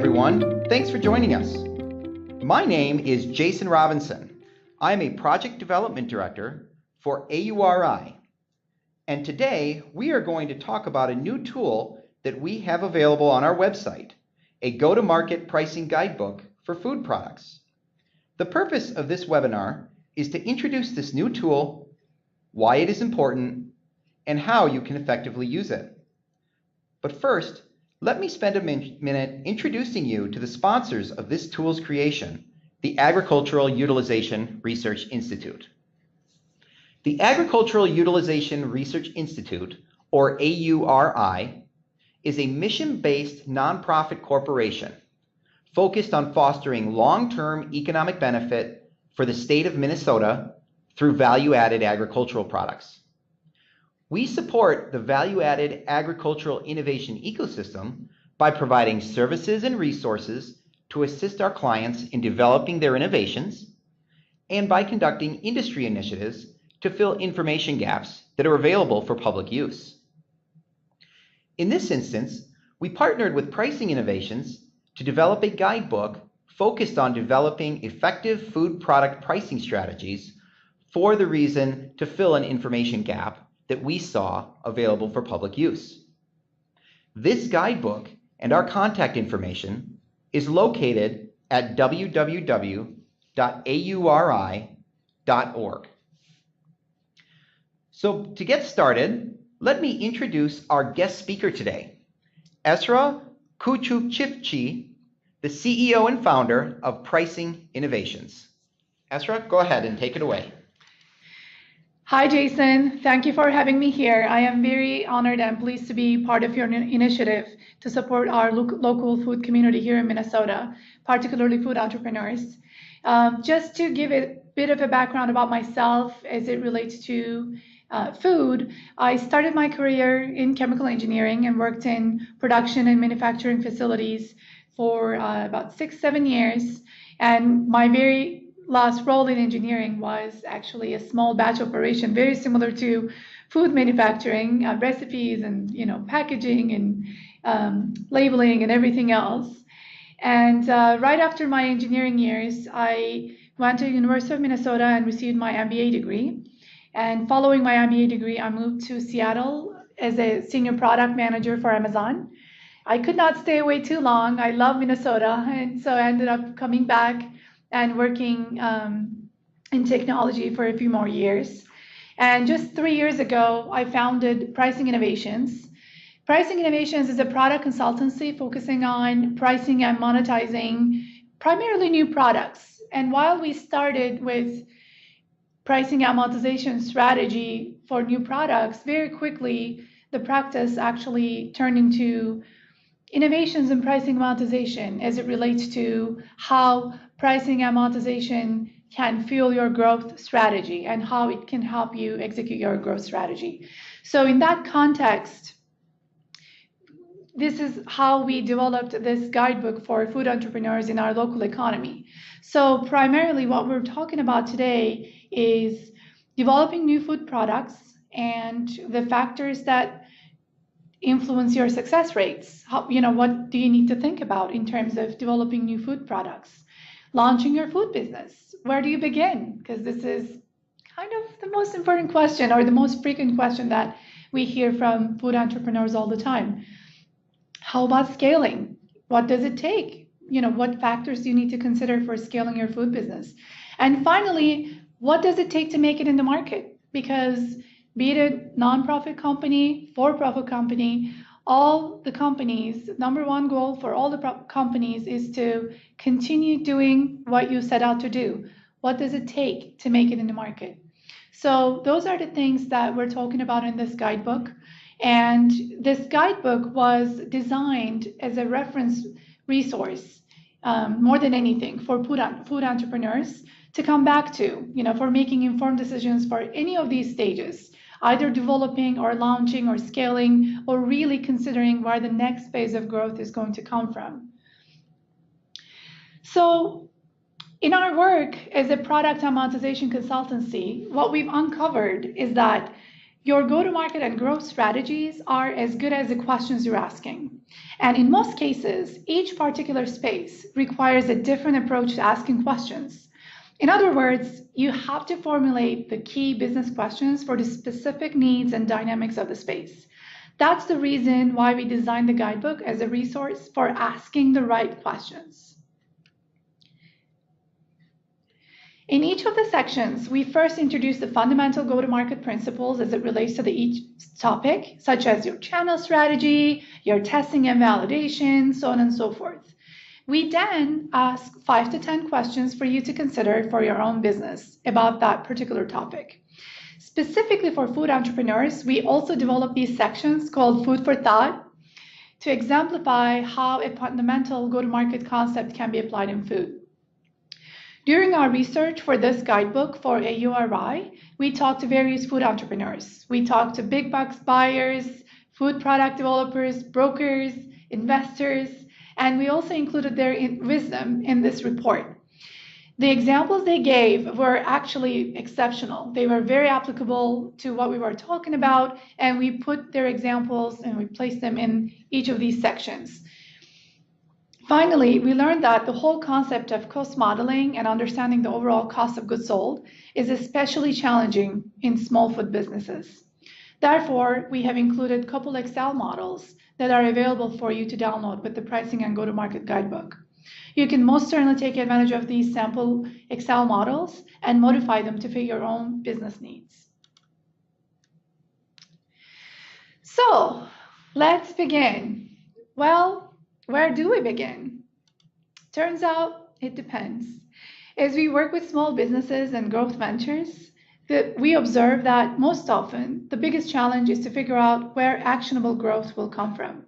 everyone. Thanks for joining us. My name is Jason Robinson. I'm a Project Development Director for AURI. And today we are going to talk about a new tool that we have available on our website, a go-to-market pricing guidebook for food products. The purpose of this webinar is to introduce this new tool, why it is important, and how you can effectively use it. But first, let me spend a minute introducing you to the sponsors of this tool's creation, the Agricultural Utilization Research Institute. The Agricultural Utilization Research Institute, or AURI, is a mission-based nonprofit corporation focused on fostering long-term economic benefit for the state of Minnesota through value-added agricultural products. We support the value-added agricultural innovation ecosystem by providing services and resources to assist our clients in developing their innovations and by conducting industry initiatives to fill information gaps that are available for public use. In this instance, we partnered with Pricing Innovations to develop a guidebook focused on developing effective food product pricing strategies for the reason to fill an information gap that we saw available for public use. This guidebook and our contact information is located at www.auri.org. So to get started, let me introduce our guest speaker today, Esra Kuchukchivchi, the CEO and founder of Pricing Innovations. Esra, go ahead and take it away. Hi, Jason. Thank you for having me here. I am very honored and pleased to be part of your initiative to support our local food community here in Minnesota, particularly food entrepreneurs. Just to give a bit of a background about myself as it relates to food, I started my career in chemical engineering and worked in production and manufacturing facilities for about 6-7 years. And my very last role in engineering was actually a small batch operation, very similar to food manufacturing, recipes and packaging and labeling and everything else. And right after my engineering years, I went to the University of Minnesota and received my MBA degree. And following my MBA degree, I moved to Seattle as a senior product manager for Amazon. I could not stay away too long. I love Minnesota, and so I ended up coming back and working in technology for a few more years. And just 3 years ago, I founded Pricing Innovations. Pricing Innovations is a product consultancy focusing on pricing and monetizing primarily new products. And while we started with pricing and monetization strategy for new products, very quickly the practice actually turned into innovations in pricing monetization as it relates to how pricing and monetization can fuel your growth strategy and how it can help you execute your growth strategy. So in that context, this is how we developed this guidebook for food entrepreneurs in our local economy. So primarily what we're talking about today is developing new food products and the factors that influence your success rates. What do you need to think about in terms of developing new food products? Launching your food business. Where do you begin? Because this is kind of the most important question or the most frequent question that we hear from food entrepreneurs all the time. How about scaling? What does it take? What factors do you need to consider for scaling your food business? And finally, what does it take to make it in the market? Because be it a nonprofit company, for-profit company, all the companies, number one goal for all the companies is to continue doing what you set out to do. What does it take to make it in the market? So those are the things that we're talking about in this guidebook. And this guidebook was designed as a reference resource, more than anything, for food entrepreneurs to come back to, for making informed decisions for any of these stages, either developing or launching or scaling or really considering where the next phase of growth is going to come from. So in our work as a product and monetization consultancy, what we've uncovered is that Your go-to-market and growth strategies are as good as the questions you're asking. And in most cases, each particular space requires a different approach to asking questions. In other words, you have to formulate the key business questions for the specific needs and dynamics of the space. That's the reason why we designed the guidebook as a resource for asking the right questions. In each of the sections, we first introduce the fundamental go-to-market principles as it relates to each topic, such as your channel strategy, your testing and validation, so on and so forth. We then ask 5 to 10 questions for you to consider for your own business about that particular topic. Specifically for food entrepreneurs, we also develop these sections called Food for Thought to exemplify how a fundamental go-to-market concept can be applied in food. During our research for this guidebook for AURI, we talked to various food entrepreneurs. We talked to big box buyers, food product developers, brokers, investors, and we also included their wisdom in this report. The examples they gave were actually exceptional. They were very applicable to what we were talking about, and we put their examples and we placed them in each of these sections. Finally, we learned that the whole concept of cost modeling and understanding the overall cost of goods sold is especially challenging in small food businesses. Therefore, we have included a couple Excel models that are available for you to download with the pricing and go-to-market guidebook. You can most certainly take advantage of these sample Excel models and modify them to fit your own business needs. So, let's begin. Well, where do we begin? Turns out it depends. As we work with small businesses and growth ventures, we observe that most often the biggest challenge is to figure out where actionable growth will come from.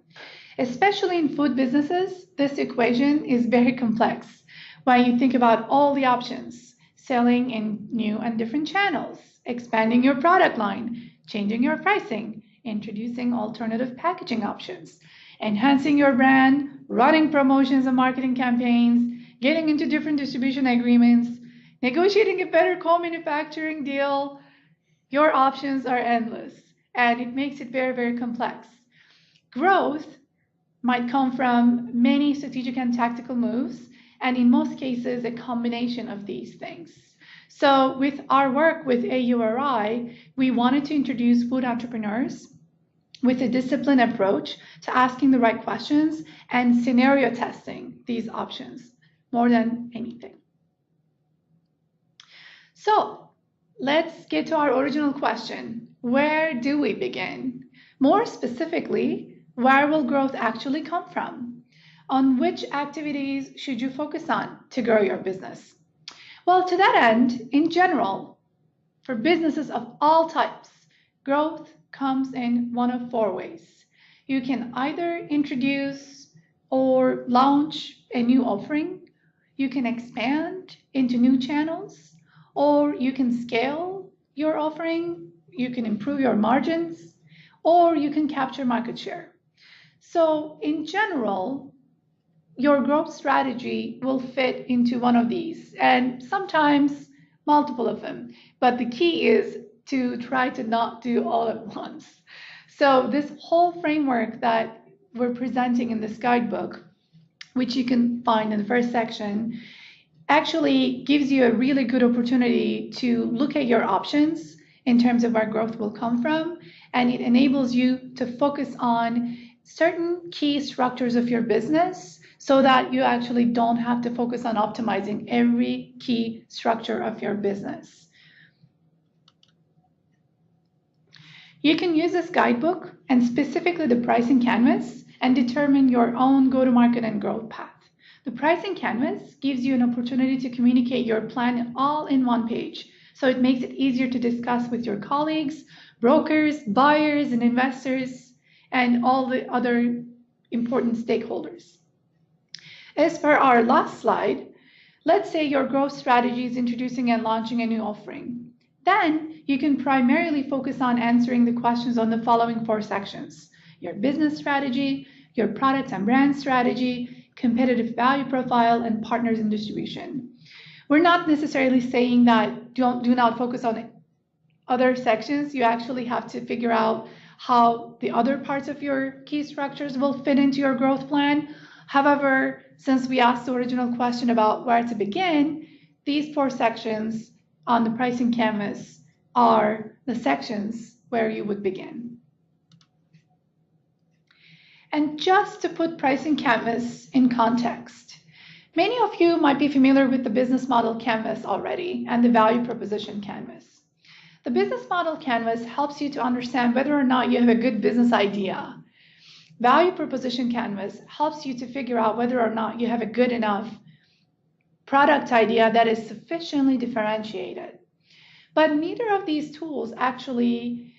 Especially in food businesses, this equation is very complex when you think about all the options: selling in new and different channels, expanding your product line, changing your pricing, introducing alternative packaging options, enhancing your brand, running promotions and marketing campaigns, getting into different distribution agreements, negotiating a better co-manufacturing deal. Your options are endless, and it makes it very, very complex. Growth might come from many strategic and tactical moves, and in most cases, a combination of these things. So with our work with AURI, we wanted to introduce food entrepreneurs with a disciplined approach to asking the right questions and scenario testing these options more than anything. So let's get to our original question. Where do we begin? More specifically, where will growth actually come from? On which activities should you focus on to grow your business? Well, to that end, in general, for businesses of all types, growth comes in one of 4 ways. You can either introduce or launch a new offering, you can expand into new channels, or you can scale your offering, you can improve your margins, or you can capture market share. So in general, your growth strategy will fit into one of these, and sometimes multiple of them. But the key is to try to not do all at once. So this whole framework that we're presenting in this guidebook, which you can find in the first section, actually gives you a really good opportunity to look at your options in terms of where growth will come from, and it enables you to focus on certain key structures of your business so that you actually don't have to focus on optimizing every key structure of your business. You can use this guidebook and specifically the pricing canvas and determine your own go-to-market and growth path. The pricing canvas gives you an opportunity to communicate your plan all in one page, so it makes it easier to discuss with your colleagues, brokers, buyers, and investors, and all the other important stakeholders. As for our last slide, let's say your growth strategy is introducing and launching a new offering. Then you can primarily focus on answering the questions on the following 4 sections: your business strategy, your product and brand strategy, competitive value profile, and partners in distribution. We're not necessarily saying that do not focus on other sections, you actually have to figure out how the other parts of your key structures will fit into your growth plan. However, since we asked the original question about where to begin, these 4 sections on the pricing canvas are the sections where you would begin. And just to put pricing canvas in context, many of you might be familiar with the business model canvas already and the value proposition canvas. The business model canvas helps you to understand whether or not you have a good business idea. Value proposition canvas helps you to figure out whether or not you have a good enough product idea that is sufficiently differentiated. But neither of these tools actually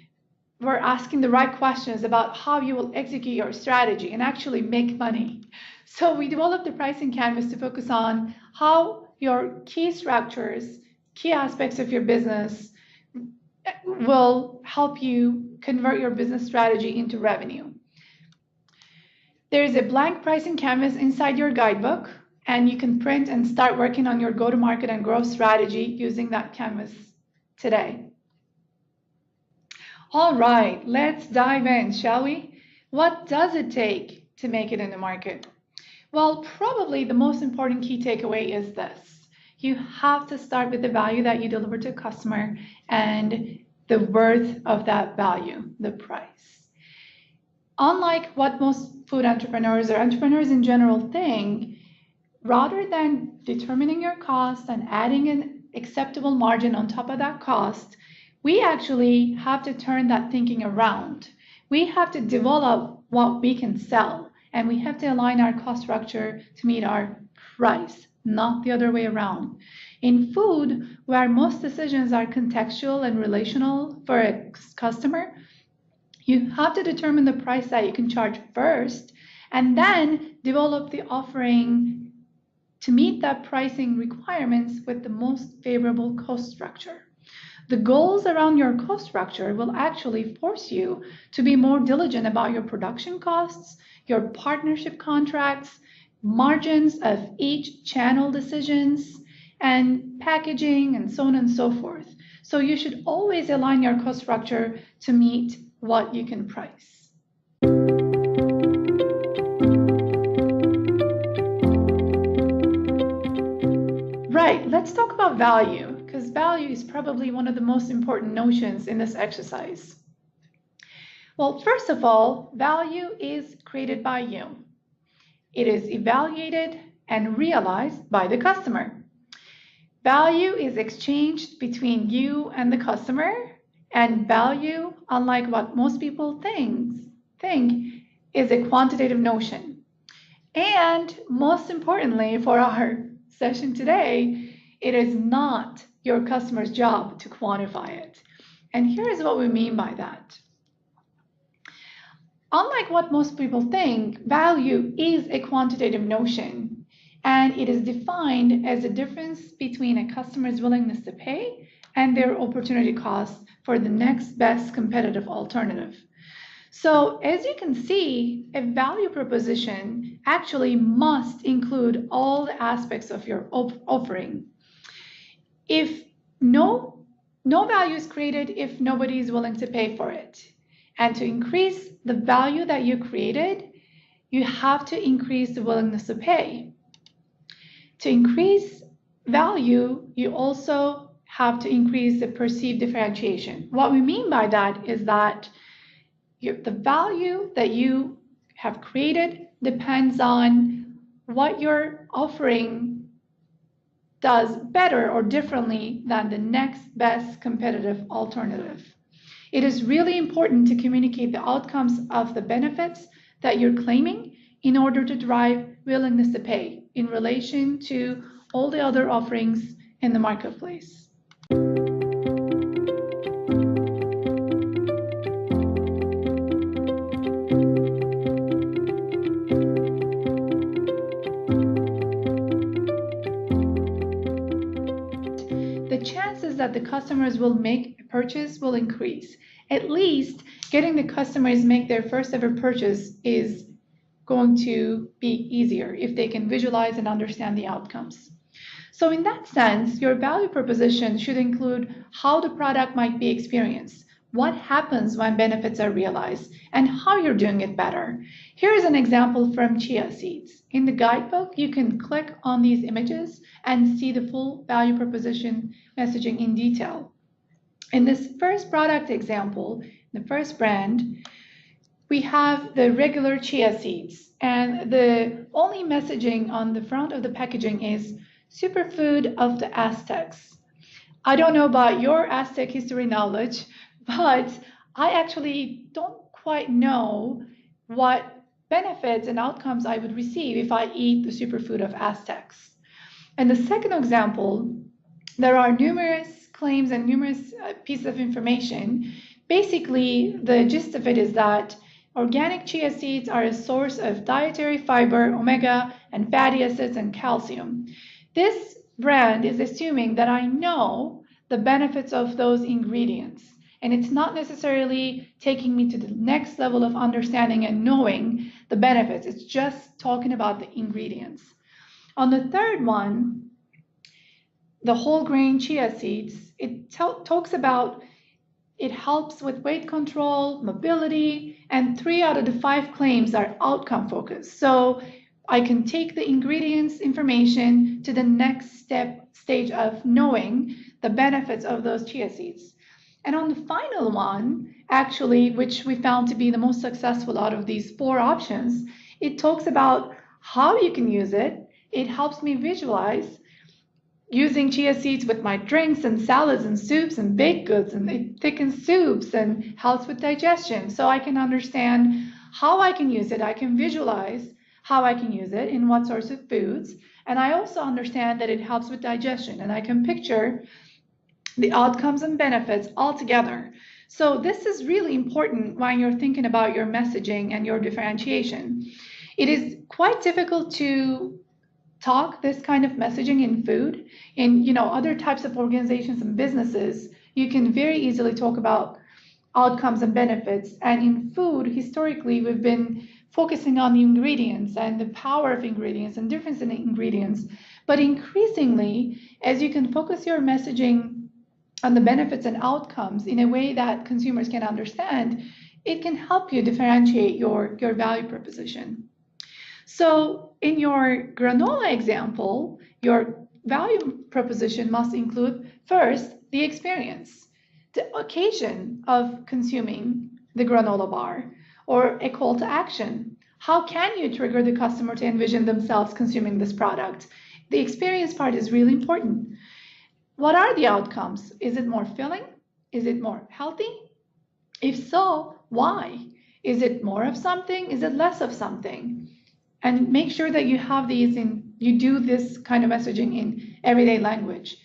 were asking the right questions about how you will execute your strategy and actually make money. So we developed the pricing canvas to focus on how your key structures, key aspects of your business will help you convert your business strategy into revenue. There's a blank pricing canvas inside your guidebook, and you can print and start working on your go-to-market and growth strategy using that canvas today. All right, let's dive in, shall we? What does it take to make it in the market? Well, probably the most important key takeaway is this. You have to start with the value that you deliver to a customer and the worth of that value, the price. Unlike what most food entrepreneurs or entrepreneurs in general think, rather than determining your cost and adding an acceptable margin on top of that cost, we actually have to turn that thinking around. We have to develop what we can sell, and we have to align our cost structure to meet our price, not the other way around. In food, where most decisions are contextual and relational for a customer, you have to determine the price that you can charge first, and then develop the offering to meet that pricing requirements with the most favorable cost structure. The goals around your cost structure will actually force you to be more diligent about your production costs, your partnership contracts, margins of each channel decisions, and packaging, and so on and so forth. So you should always align your cost structure to meet what you can price. Right, let's talk about value, because value is probably one of the most important notions in this exercise. Well, first of all, value is created by you. It is evaluated and realized by the customer. Value is exchanged between you and the customer, and value, unlike what most people think, is a quantitative notion. And most importantly, for our session today, it is not your customer's job to quantify it. And here's what we mean by that. Unlike what most people think, value is a quantitative notion, and it is defined as a difference between a customer's willingness to pay and their opportunity cost for the next best competitive alternative. So as you can see, a value proposition actually must include all the aspects of your offering. If no value is created if nobody is willing to pay for it. And to increase the value that you created, you have to increase the willingness to pay. To increase value, you also have to increase the perceived differentiation. What we mean by that is that the value that you have created depends on what your offering does better or differently than the next best competitive alternative. It is really important to communicate the outcomes of the benefits that you're claiming in order to drive willingness to pay in relation to all the other offerings in the marketplace. The chances that the customers will make a purchase will increase. At least getting the customers make their first ever purchase is going to be easier if they can visualize and understand the outcomes. So in that sense, your value proposition should include how the product might be experienced, what happens when benefits are realized, and how you're doing it better. Here is an example from chia seeds. In the guidebook, you can click on these images and see the full value proposition messaging in detail. In this first product example, the first brand, we have the regular chia seeds, and the only messaging on the front of the packaging is superfood of the Aztecs. I don't know about your Aztec history knowledge, but I actually don't quite know what benefits and outcomes I would receive if I eat the superfood of Aztecs. And the second example, there are numerous claims and numerous pieces of information. Basically, the gist of it is that organic chia seeds are a source of dietary fiber, omega, and fatty acids, and calcium. This brand is assuming that I know the benefits of those ingredients, and it's not necessarily taking me to the next level of understanding and knowing the benefits. It's just talking about the ingredients. On the third one, the whole grain chia seeds, it talks about it helps with weight control, mobility, and 3 out of the 5 claims are outcome focused. So I can take the ingredients information to the next stage of knowing the benefits of those chia seeds. And on the final one, actually, which we found to be the most successful out of these 4 options, it talks about how you can use it. It helps me visualize using chia seeds with my drinks and salads and soups and baked goods, and it thickens soups and helps with digestion. So I can understand how I can use it. I can visualize how I can use it in what sorts of foods. And I also understand that it helps with digestion, and I can picture the outcomes and benefits all together. So this is really important when you're thinking about your messaging and your differentiation. It is quite difficult to talk this kind of messaging in food. In other types of organizations and businesses, you can very easily talk about outcomes and benefits. And in food, historically, we've been focusing on the ingredients and the power of ingredients and difference in ingredients. But increasingly, as you can focus your messaging on the benefits and outcomes in a way that consumers can understand, it can help you differentiate your value proposition. So in your granola example, your value proposition must include, first, the experience, the occasion of consuming the granola bar, or a call to action. How can you trigger the customer to envision themselves consuming this product? The experience part is really important. What are the outcomes? Is it more filling? Is it more healthy? If so, why? Is it more of something? Is it less of something? And make sure that you have you do this kind of messaging in everyday language.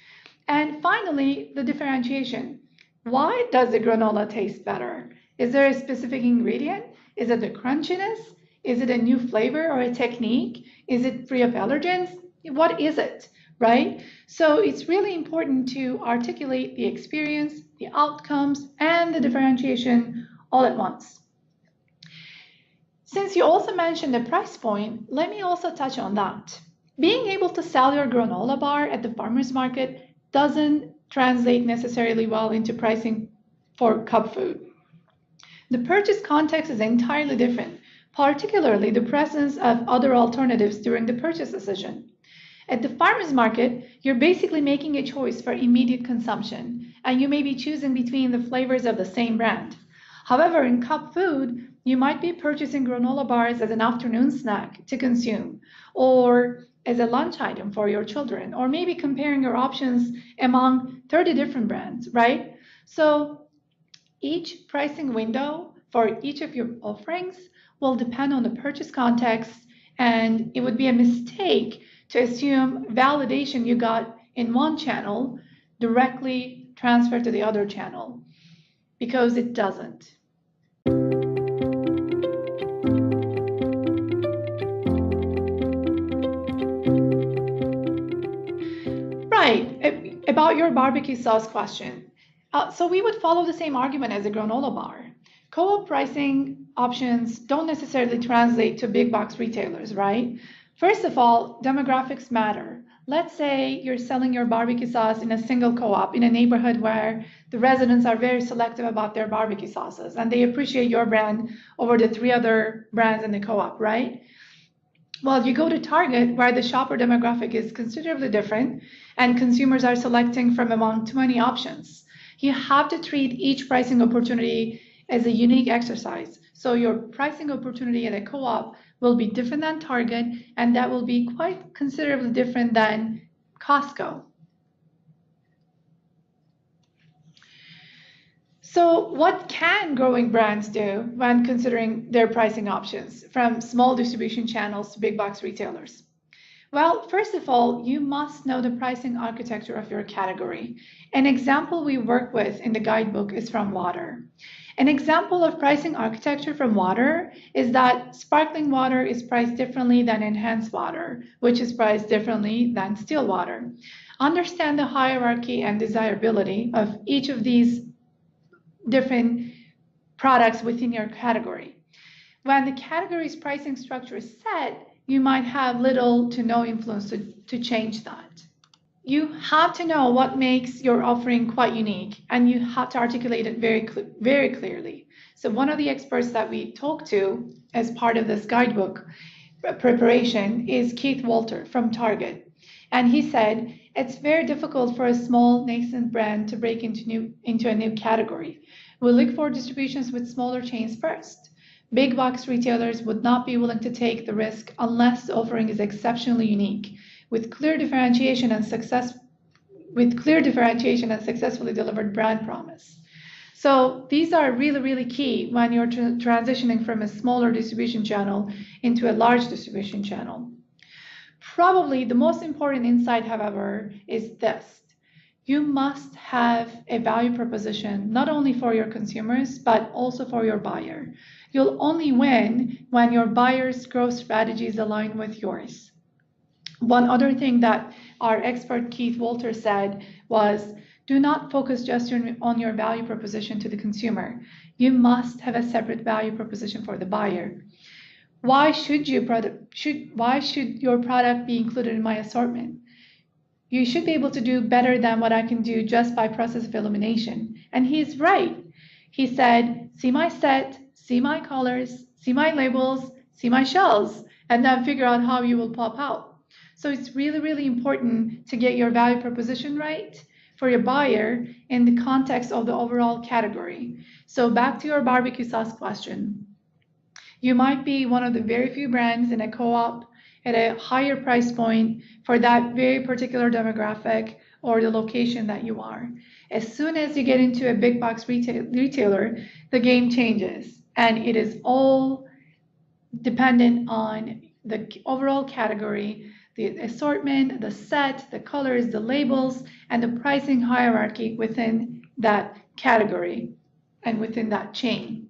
And finally, the differentiation. Why does the granola taste better? Is there a specific ingredient? Is it the crunchiness? Is it a new flavor or a technique? Is it free of allergens? What is it, right? So it's really important to articulate the experience, the outcomes, and the differentiation all at once. Since you also mentioned the price point, let me also touch on that. Being able to sell your granola bar at the farmer's market doesn't translate necessarily well into pricing for cup food. The purchase context is entirely different, particularly the presence of other alternatives during the purchase decision. At the farmer's market, you're basically making a choice for immediate consumption, and you may be choosing between the flavors of the same brand. However, in cup food, you might be purchasing granola bars as an afternoon snack to consume, or as a lunch item for your children, or maybe comparing your options among 30 different brands, right? So each pricing window for each of your offerings will depend on the purchase context, and it would be a mistake to assume validation you got in one channel directly transferred to the other channel, because it doesn't. Right, about your barbecue sauce question. So we would follow the same argument as a granola bar. Co-op pricing options don't necessarily translate to big box retailers, right? First of all, demographics matter. Let's say you're selling your barbecue sauce in a single co-op in a neighborhood where the residents are very selective about their barbecue sauces and they appreciate your brand over the 3 other brands in the co-op, right? Well, you go to Target where the shopper demographic is considerably different and consumers are selecting from among 20 options. You have to treat each pricing opportunity as a unique exercise. So your pricing opportunity at a co-op will be different than Target, and that will be quite considerably different than Costco. So what can growing brands do when considering their pricing options from small distribution channels to big box retailers? Well, first of all, you must know the pricing architecture of your category. An example we work with in the guidebook is from water. An example of pricing architecture from water is that sparkling water is priced differently than enhanced water, which is priced differently than still water. Understand the hierarchy and desirability of each of these different products within your category. When the category's pricing structure is set, you might have little to no influence to change that. You have to know what makes your offering quite unique, and you have to articulate it very clearly. So one of the experts that we talked to as part of this guidebook preparation is Keith Walter from Target. And he said, it's very difficult for a small nascent brand to break into a new category. We look for distributions with smaller chains first. Big box retailers would not be willing to take the risk unless the offering is exceptionally unique, with clear differentiation and successfully delivered brand promise. So these are really key when you're transitioning from a smaller distribution channel into a large distribution channel. Probably the most important insight, however, is this. You must have a value proposition not only for your consumers, but also for your buyer. You'll only win when your buyer's growth strategies align with yours. One other thing that our expert Keith Walter said was, do not focus just on your value proposition to the consumer. You must have a separate value proposition for the buyer. Why should your product be included in my assortment? You should be able to do better than what I can do just by process of elimination. And he's right. He said, see my set, see my colors, see my labels, see my shelves, and then figure out how you will pop out. So it's really important to get your value proposition right for your buyer in the context of the overall category. So back to your barbecue sauce question. You might be one of the very few brands in a co-op at a higher price point for that very particular demographic or the location that you are. As soon as you get into a big box retailer, the game changes, and it is all dependent on the overall category, the assortment, the set, the colors, the labels, and the pricing hierarchy within that category and within that chain.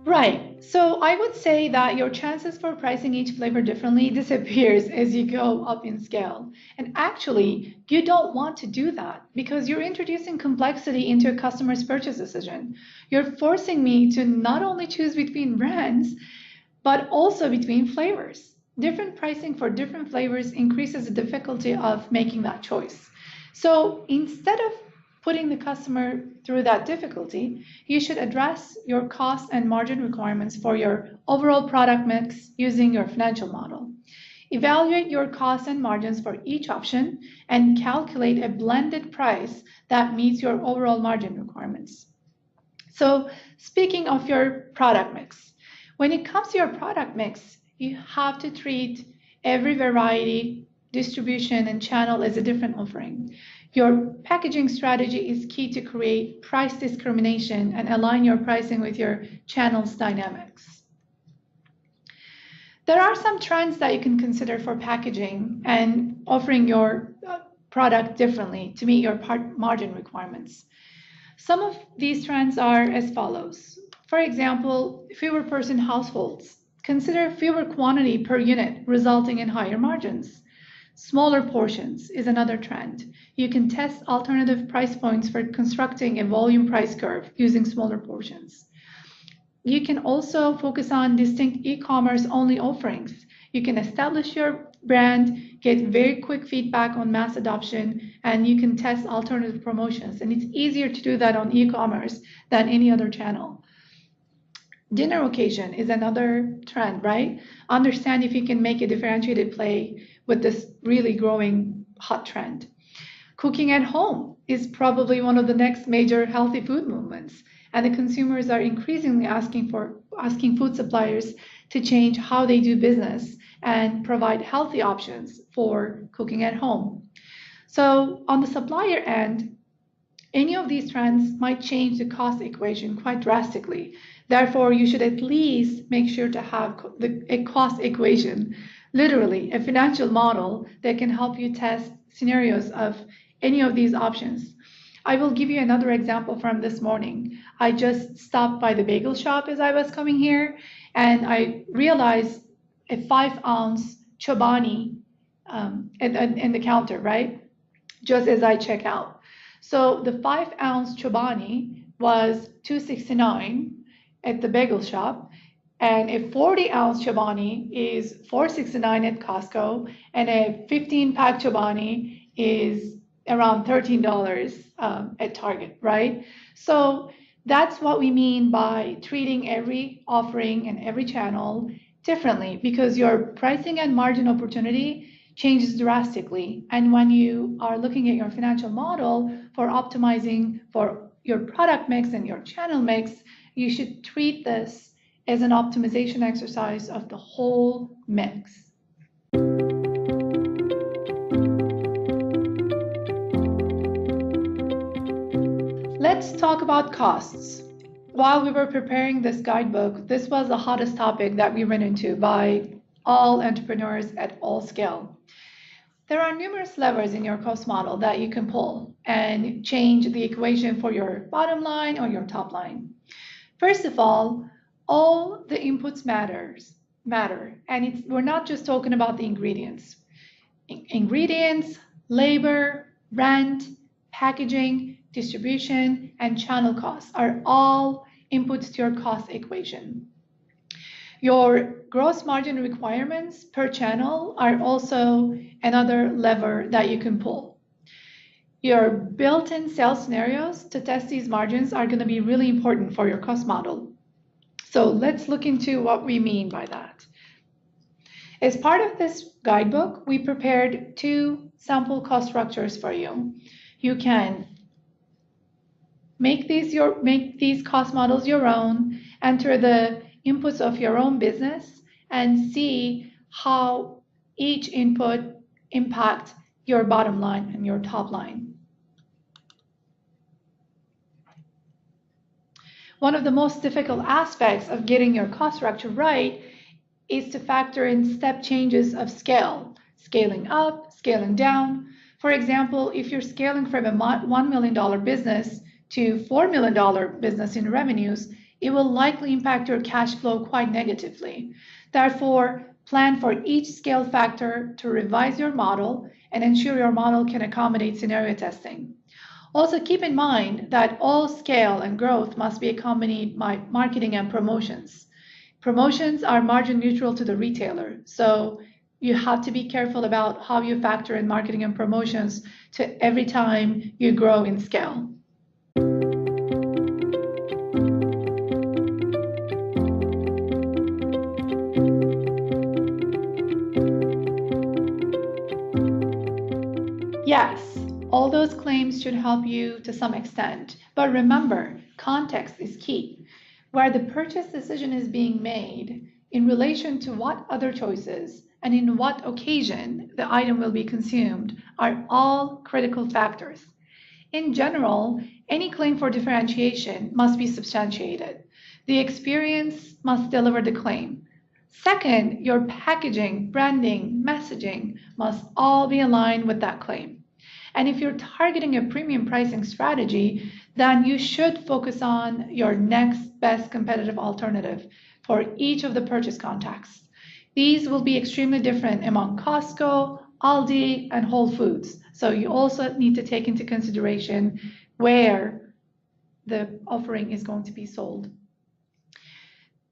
Right. So I would say that your chances for pricing each flavor differently disappears as you go up in scale. And actually, you don't want to do that because you're introducing complexity into a customer's purchase decision. You're forcing me to not only choose between brands, but also between flavors. Different pricing for different flavors increases the difficulty of making that choice. So instead of putting the customer through that difficulty, you should address your cost and margin requirements for your overall product mix using your financial model. Evaluate your costs and margins for each option and calculate a blended price that meets your overall margin requirements. So speaking of your product mix, when it comes to your product mix, you have to treat every variety, distribution, and channel as a different offering. Your packaging strategy is key to create price discrimination and align your pricing with your channel's dynamics. There are some trends that you can consider for packaging and offering your product differently to meet your margin requirements. Some of these trends are as follows. For example, fewer person households. Consider fewer quantity per unit, resulting in higher margins. Smaller portions is another trend. You can test alternative price points for constructing a volume price curve using smaller portions. You can also focus on distinct e-commerce only offerings. You can establish your brand, get very quick feedback on mass adoption, and you can test alternative promotions. And it's easier to do that on e-commerce than any other channel. Dinner occasion is another trend, right? Understand if you can make a differentiated play with this really growing hot trend. Cooking at home is probably one of the next major healthy food movements, and the consumers are increasingly asking food suppliers to change how they do business and provide healthy options for cooking at home. So on the supplier end, any of these trends might change the cost equation quite drastically. Therefore, you should at least make sure to have a cost equation, literally a financial model that can help you test scenarios of any of these options. I will give you another example from this morning. I just stopped by the bagel shop as I was coming here, and I realized a 5-ounce Chobani in the counter, right? Just as I check out. So the 5-ounce Chobani was $2.69 at the bagel shop, and a 40-ounce Chobani is $4.69 at Costco, and a 15-pack Chobani is around $13 at Target, right? So that's what we mean by treating every offering and every channel differently, because your pricing and margin opportunity changes drastically. And when you are looking at your financial model for optimizing for your product mix and your channel mix, you should treat this as an optimization exercise of the whole mix. Let's talk about costs. While we were preparing this guidebook, this was the hottest topic that we ran into by all entrepreneurs at all scale. There are numerous levers in your cost model that you can pull and change the equation for your bottom line or your top line. First of all the inputs matter, and we're not just talking about the ingredients. Ingredients, labor, rent, packaging, distribution, and channel costs are all inputs to your cost equation. Your gross margin requirements per channel are also another lever that you can pull. Your built-in sales scenarios to test these margins are going to be really important for your cost model. So let's look into what we mean by that. As part of this guidebook, we prepared 2 sample cost structures for you. You can make these cost models your own, enter the inputs of your own business, and see how each input impacts your bottom line and your top line. One of the most difficult aspects of getting your cost structure right is to factor in step changes of scale, scaling up, scaling down. For example, if you're scaling from a $1 million business to $4 million business in revenues, it will likely impact your cash flow quite negatively. Therefore, plan for each scale factor to revise your model and ensure your model can accommodate scenario testing. Also, keep in mind that all scale and growth must be accompanied by marketing and promotions. Promotions are margin neutral to the retailer, so you have to be careful about how you factor in marketing and promotions to every time you grow in scale. Yes, all those claims should help you to some extent, but remember, context is key. Where the purchase decision is being made in relation to what other choices and in what occasion the item will be consumed are all critical factors. In general, any claim for differentiation must be substantiated. The experience must deliver the claim. Second, your packaging, branding, messaging must all be aligned with that claim. And if you're targeting a premium pricing strategy, then you should focus on your next best competitive alternative for each of the purchase contexts. These will be extremely different among Costco, Aldi, and Whole Foods. So you also need to take into consideration where the offering is going to be sold.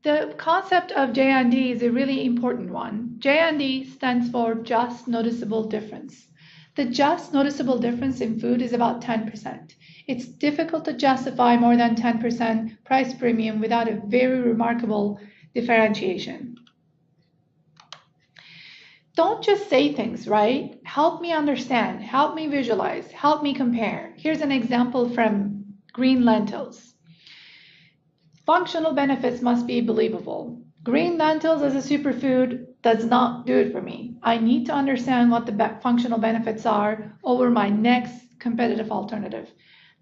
The concept of J&D is a really important one. J&D stands for just noticeable difference. The just noticeable difference in food is about 10%. It's difficult to justify more than 10% price premium without a very remarkable differentiation. Don't just say things, right? Help me understand, help me visualize, help me compare. Here's an example from green lentils. Functional benefits must be believable. Green lentils as a superfood does not do it for me. I need to understand what the functional benefits are over my next competitive alternative.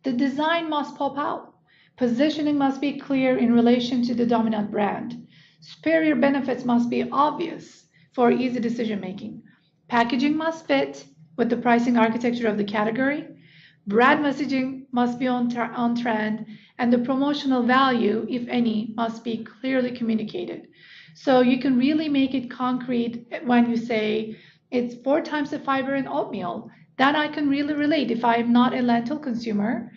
The design must pop out. Positioning must be clear in relation to the dominant brand. Superior benefits must be obvious for easy decision making. Packaging must fit with the pricing architecture of the category. Brand messaging must be on trend, and the promotional value, if any, must be clearly communicated. So you can really make it concrete when you say it's 4 times the fiber in oatmeal. Then I can really relate. If I'm not a lentil consumer,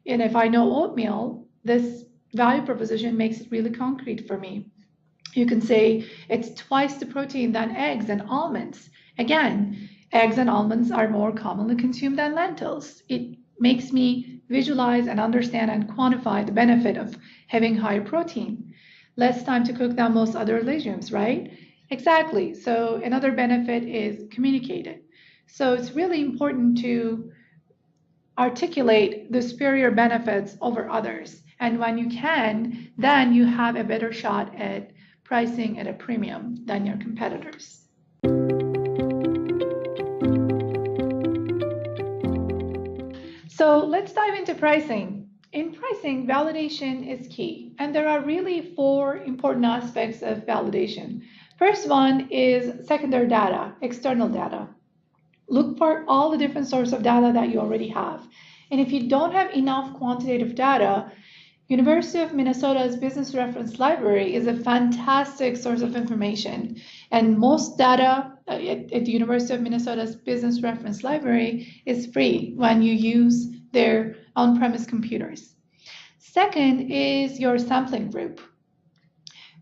and if I know oatmeal, this value proposition makes it really concrete for me. You can say it's twice the protein than eggs and almonds. Again, eggs and almonds are more commonly consumed than lentils. It makes me visualize and understand and quantify the benefit of having higher protein. Less time to cook than most other legumes, right? Exactly. So another benefit is communicated. So it's really important to articulate the superior benefits over others. And when you can, then you have a better shot at pricing at a premium than your competitors. So let's dive into pricing. In pricing, validation is key, and there are really 4 important aspects of validation. First one is secondary data, external data. Look for all the different sources of data that you already have. And if you don't have enough quantitative data, University of Minnesota's Business Reference Library is a fantastic source of information. And most data at the University of Minnesota's Business Reference Library is free when you use their on-premise computers. Second is your sampling group.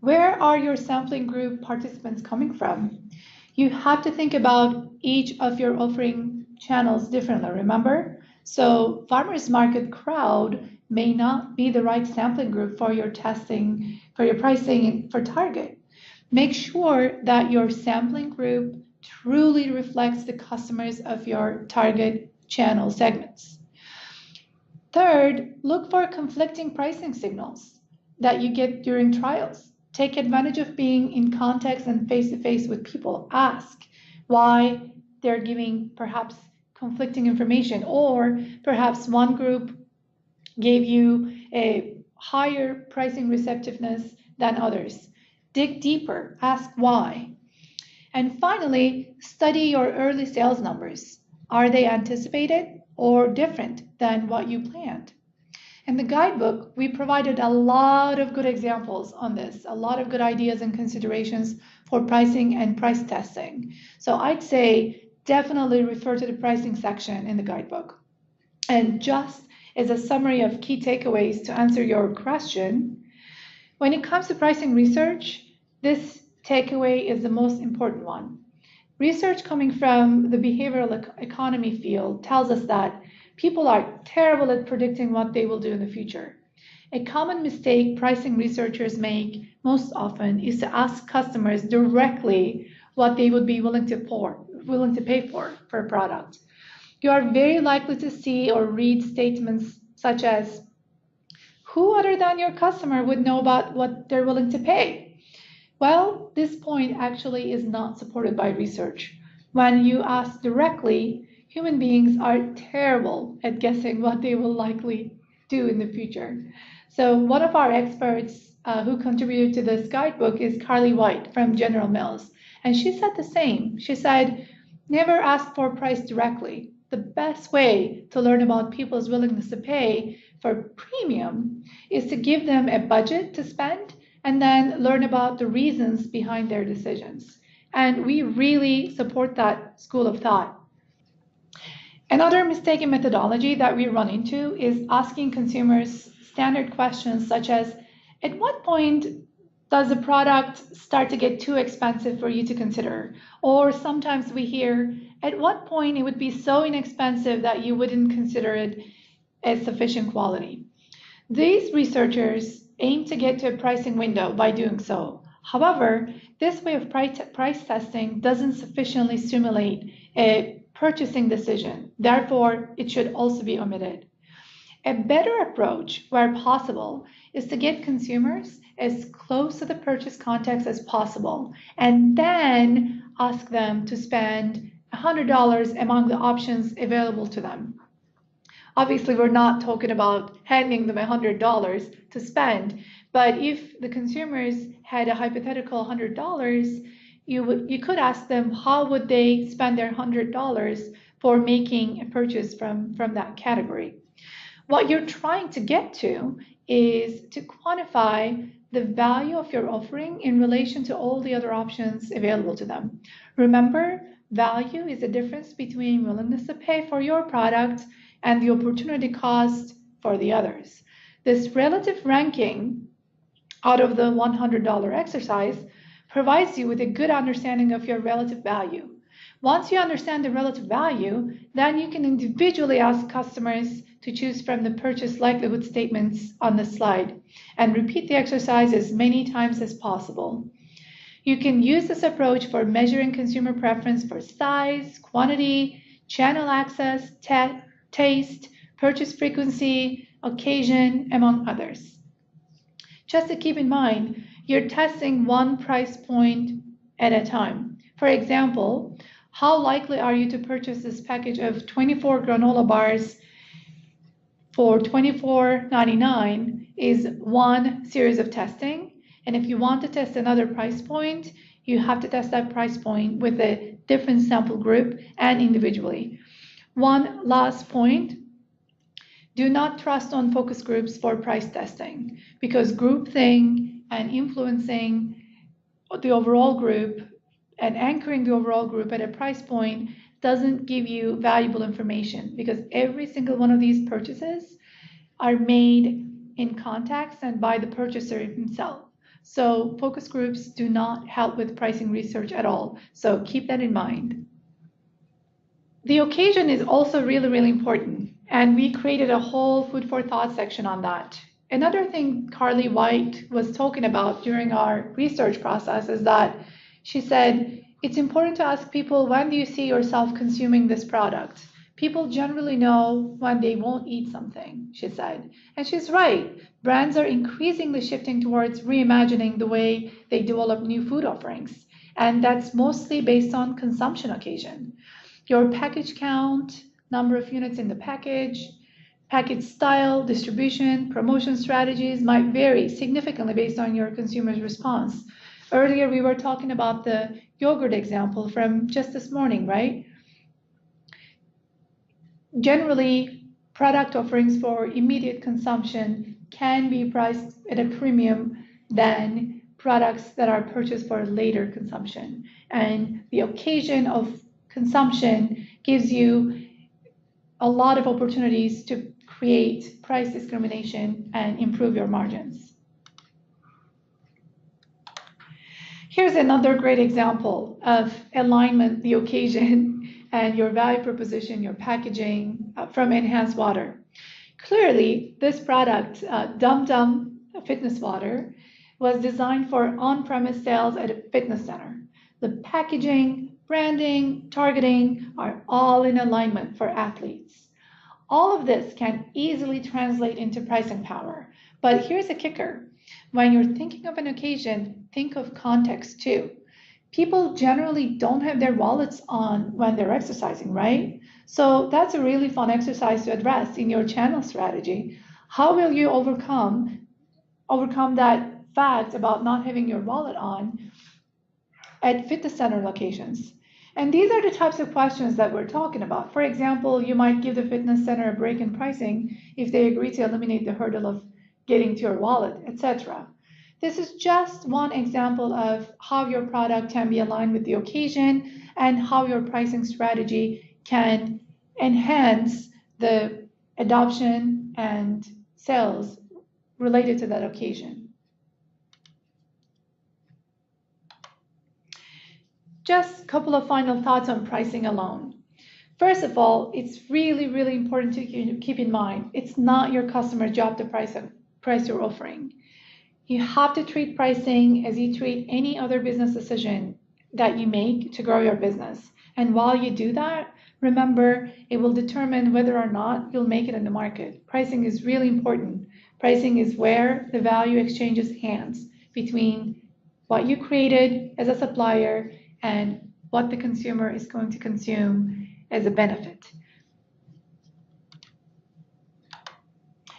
Where are your sampling group participants coming from? You have to think about each of your offering channels differently, remember? So farmers market crowd may not be the right sampling group for your testing, for your pricing, for target. Make sure that your sampling group truly reflects the customers of your target channel segments. Third, look for conflicting pricing signals that you get during trials. Take advantage of being in context and face-to-face with people. Ask why they're giving perhaps conflicting information, or perhaps one group gave you a higher pricing receptiveness than others. Dig deeper, ask why. And finally, study your early sales numbers. Are they anticipated or different than what you planned? In the guidebook, we provided a lot of good examples on this, a lot of good ideas and considerations for pricing and price testing. So I'd say definitely refer to the pricing section in the guidebook. And just as a summary of key takeaways to answer your question, when it comes to pricing research, this takeaway is the most important one. Research coming from the behavioral economy field tells us that people are terrible at predicting what they will do in the future. A common mistake pricing researchers make most often is to ask customers directly what they would be willing to pay for a product. You are very likely to see or read statements such as, who other than your customer would know about what they're willing to pay? Well, this point actually is not supported by research. When you ask directly, human beings are terrible at guessing what they will likely do in the future. So one of our experts who contributed to this guidebook is Carly White from General Mills. And she said the same. She said, never ask for price directly. The best way to learn about people's willingness to pay for premium is to give them a budget to spend and then learn about the reasons behind their decisions. And we really support that school of thought. Another mistaken methodology that we run into is asking consumers standard questions such as, at what point does a product start to get too expensive for you to consider? Or sometimes we hear, at what point it would be so inexpensive that you wouldn't consider it as sufficient quality? These researchers aim to get to a pricing window by doing so. However, this way of price testing doesn't sufficiently stimulate a purchasing decision. Therefore, it should also be omitted. A better approach, where possible, is to get consumers as close to the purchase context as possible and then ask them to spend $100 among the options available to them. Obviously, we're not talking about handing them $100 to spend, but if the consumers had a hypothetical $100, you could ask them how would they spend their $100 for making a purchase from that category. What you're trying to get to is to quantify the value of your offering in relation to all the other options available to them. Remember, value is the difference between willingness to pay for your product and the opportunity cost for the others. This relative ranking out of the $100 exercise provides you with a good understanding of your relative value. Once you understand the relative value, then you can individually ask customers to choose from the purchase likelihood statements on the slide and repeat the exercise as many times as possible. You can use this approach for measuring consumer preference for size, quantity, channel access, taste, purchase frequency, occasion, among others. Just to keep in mind, you're testing one price point at a time. For example, how likely are you to purchase this package of 24 granola bars for $24.99 is one series of testing. And if you want to test another price point, you have to test that price point with a different sample group and individually. One last point, do not trust on focus groups for price testing because groupthink and influencing the overall group and anchoring the overall group at a price point doesn't give you valuable information because every single one of these purchases are made in context and by the purchaser himself. So focus groups do not help with pricing research at all. So keep that in mind. The occasion is also really, really important. And we created a whole food for thought section on that. Another thing Carly White was talking about during our research process is that she said, it's important to ask people, when do you see yourself consuming this product? People generally know when they won't eat something, she said. And she's right. Brands are increasingly shifting towards reimagining the way they develop new food offerings. And that's mostly based on consumption occasion. Your package count, number of units in the package style, distribution, promotion strategies might vary significantly based on your consumer's response. Earlier, we were talking about the yogurt example from just this morning, right? Generally, product offerings for immediate consumption can be priced at a premium than products that are purchased for later consumption. And the occasion of consumption gives you a lot of opportunities to create price discrimination and improve your margins. Here's another great example of alignment, the occasion, and your value proposition, your packaging from Enhanced Water. Clearly, this product, Dum Dum Fitness Water, was designed for on-premise sales at a fitness center. The packaging, branding, targeting are all in alignment for athletes. All of this can easily translate into pricing power. But here's a kicker. When you're thinking of an occasion, think of context too. People generally don't have their wallets on when they're exercising, right? So that's a really fun exercise to address in your channel strategy. How will you overcome that fact about not having your wallet on at fitness center locations? And these are the types of questions that we're talking about. For example, you might give the fitness center a break in pricing if they agree to eliminate the hurdle of getting to your wallet, etc. This is just one example of how your product can be aligned with the occasion and how your pricing strategy can enhance the adoption and sales related to that occasion. Just a couple of final thoughts on pricing alone. First of all, it's really, really important to keep in mind, it's not your customer's job to price your offering. You have to treat pricing as you treat any other business decision that you make to grow your business. And while you do that, remember, it will determine whether or not you'll make it in the market. Pricing is really important. Pricing is where the value exchanges hands between what you created as a supplier and what the consumer is going to consume as a benefit.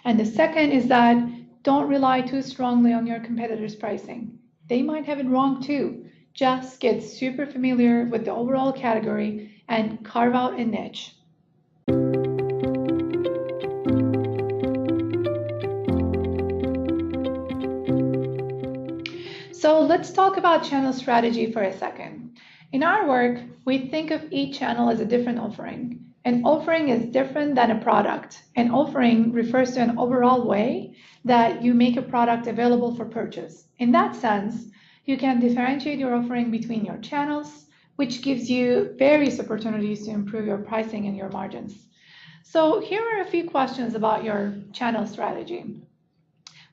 And the second is that don't rely too strongly on your competitors' pricing. They might have it wrong too. Just get super familiar with the overall category and carve out a niche. So let's talk about channel strategy for a second. In our work, we think of each channel as a different offering. An offering is different than a product. An offering refers to an overall way that you make a product available for purchase. In that sense, you can differentiate your offering between your channels, which gives you various opportunities to improve your pricing and your margins. So here are a few questions about your channel strategy.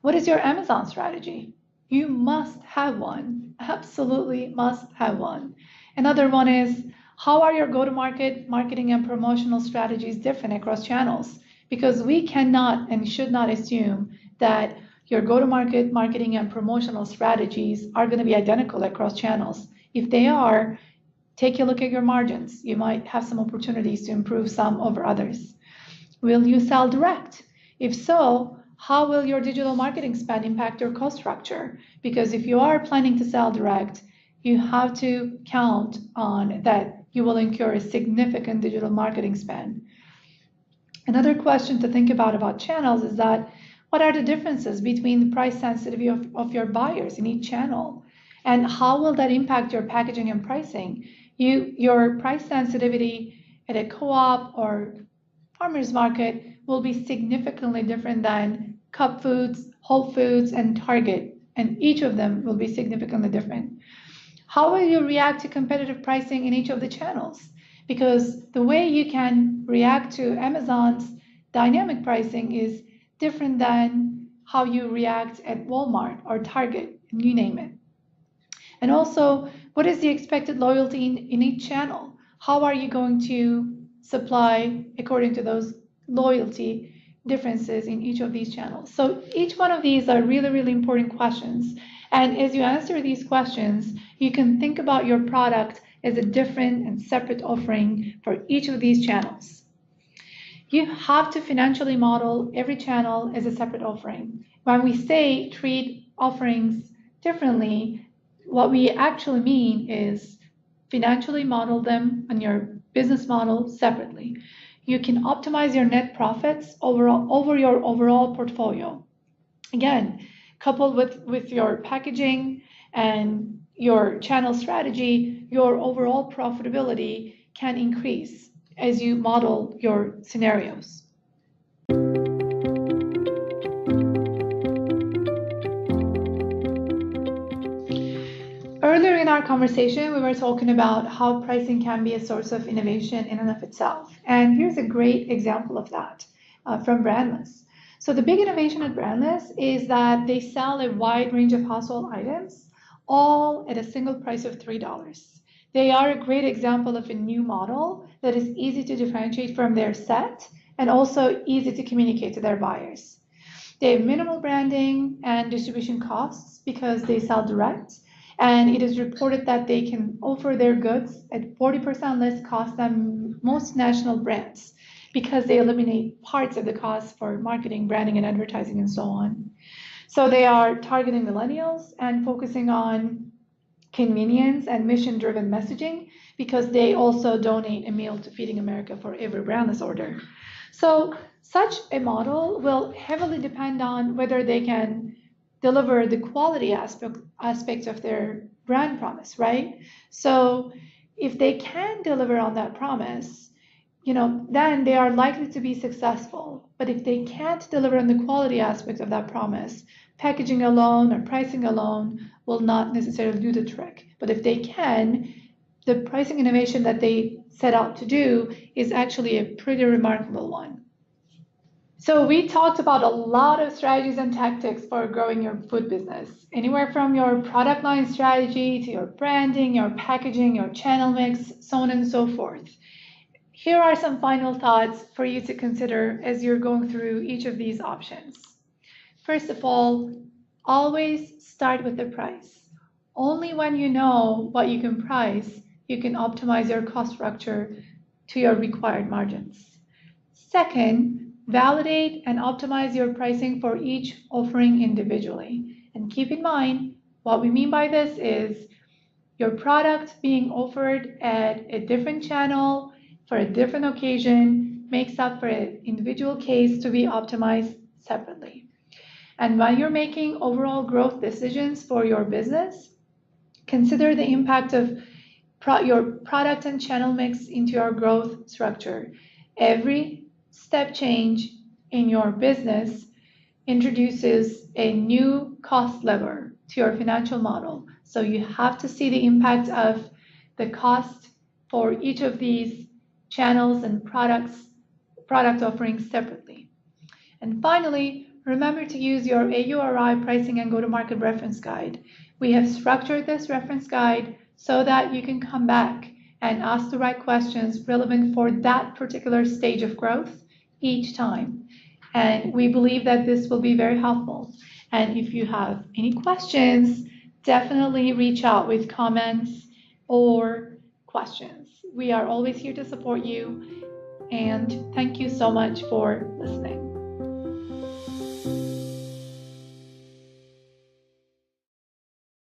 What is your Amazon strategy? You must have one, absolutely must have one. Another one is, how are your go-to-market, marketing, and promotional strategies different across channels? Because we cannot and should not assume that your go-to-market, marketing, and promotional strategies are going to be identical across channels. If they are, take a look at your margins. You might have some opportunities to improve some over others. Will you sell direct? If so, how will your digital marketing spend impact your cost structure? Because if you are planning to sell direct, you have to count on that you will incur a significant digital marketing spend. Another question to think about channels is that what are the differences between the price sensitivity of your buyers in each channel? And how will that impact your packaging and pricing? Your price sensitivity at a co-op or farmer's market will be significantly different than Cup Foods, Whole Foods, and Target, and each of them will be significantly different. How will you react to competitive pricing in each of the channels? Because the way you can react to Amazon's dynamic pricing is different than how you react at Walmart or Target, you name it. And also, what is the expected loyalty in each channel? How are you going to supply according to those loyalty differences in each of these channels? So each one of these are really, really important questions. And as you answer these questions, you can think about your product as a different and separate offering for each of these channels. You have to financially model every channel as a separate offering. When we say treat offerings differently, what we actually mean is financially model them on your business model separately. You can optimize your net profits over your overall portfolio. Again, coupled with your packaging and your channel strategy, your overall profitability can increase as you model your scenarios. Earlier in our conversation, we were talking about how pricing can be a source of innovation in and of itself. And here's a great example of that from Brandless. So the big innovation at Brandless is that they sell a wide range of household items, all at a single price of $3. They are a great example of a new model that is easy to differentiate from their set and also easy to communicate to their buyers. They have minimal branding and distribution costs because they sell direct, and it is reported that they can offer their goods at 40% less cost than most national brands because they eliminate parts of the cost for marketing, branding, and advertising, and so on. So they are targeting millennials and focusing on convenience and mission-driven messaging because they also donate a meal to Feeding America for every Brandless order. So such a model will heavily depend on whether they can deliver the quality aspects of their brand promise, right? So if they can deliver on that promise, then they are likely to be successful. But if they can't deliver on the quality aspects of that promise, packaging alone or pricing alone will not necessarily do the trick. But if they can, the pricing innovation that they set out to do is actually a pretty remarkable one. So we talked about a lot of strategies and tactics for growing your food business, anywhere from your product line strategy to your branding, your packaging, your channel mix, so on and so forth. Here are some final thoughts for you to consider as you're going through each of these options. First of all, always start with the price. Only when you know what you can price, you can optimize your cost structure to your required margins. Second, validate and optimize your pricing for each offering individually. And keep in mind, what we mean by this is your product being offered at a different channel for a different occasion makes up for an individual case to be optimized separately. And when you're making overall growth decisions for your business, consider the impact of your product and channel mix into your growth structure. Every step change in your business introduces a new cost lever to your financial model. So you have to see the impact of the cost for each of these channels and product offerings separately. And finally, remember to use your AURI pricing and go-to-market reference guide. We have structured this reference guide so that you can come back and ask the right questions relevant for that particular stage of growth each time. And we believe that this will be very helpful. And if you have any questions, definitely reach out with comments or questions. We are always here to support you. And thank you so much for listening.